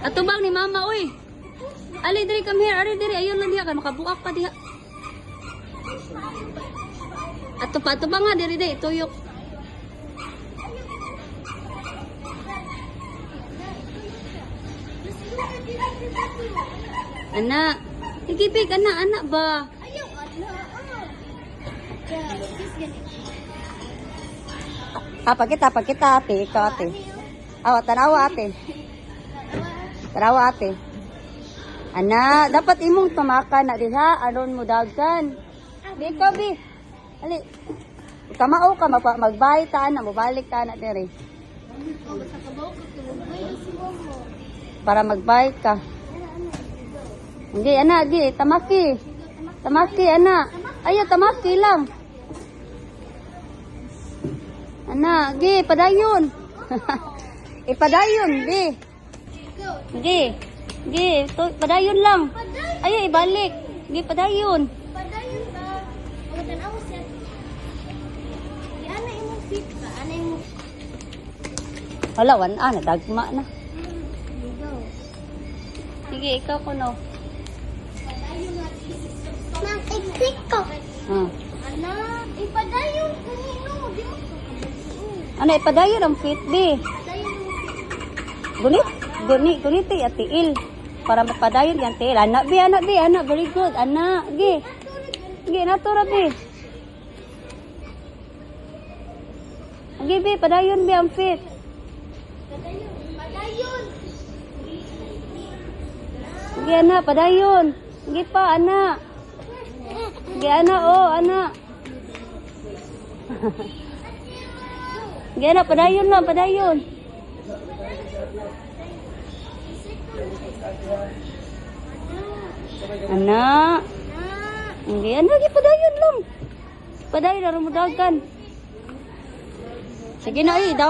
Atubang ni mama, uy. Ali, diri, come here. Ali, diri. Ayun lang diha. Kan makabuak pa diha. Atubang nga, diri, diri. Tuyok. Anak. Higipig, anak ba? Ayaw, Pakita, ate. Ikaw, ate. Awa, tanawa, ate. Tanawa, ate. Ana, dapat imong tumakan na diha. Aron mo dagkan. Di ka, bi. Ali. Kamao ka, magbayad ta na. Mabalik ta na, diri. Para magbayad ka. Hindi, anak, di. Tamaki. Tamaki, anak. Ayaw, tamaki lang. Anak, gi, padayon. Ipadayon, gi. Gi. Gi, padayon lang. Ayaw, ibalik. Gi, padayon. Padayon ka. Magandang ako siya. Ana imong fit ba? Ana imong... Halawan, nadagma na. Ligaw. Sige, ikaw ko no. Padayon nga. Ma'am, ik-click ko. Ana, ipadayon ko nino. Di mo ko. Ano, ipadayon ang fit, bi. Padayon mo. Gunit, tiil. Para mapadayon yan, tiil. Anak, bi. Very good. Anak, gi. Gi, natura, bi. Gi, bi, padayon, bi, ang fit. Padayon. Gi, anak, padayon. Gi pa, anak. Gi, anak, oh, anak. Gi, anak, padayon lang, padayon. Anak. Gi, anak, gi, padayon lang. Padayon, narumodagan. Sige na,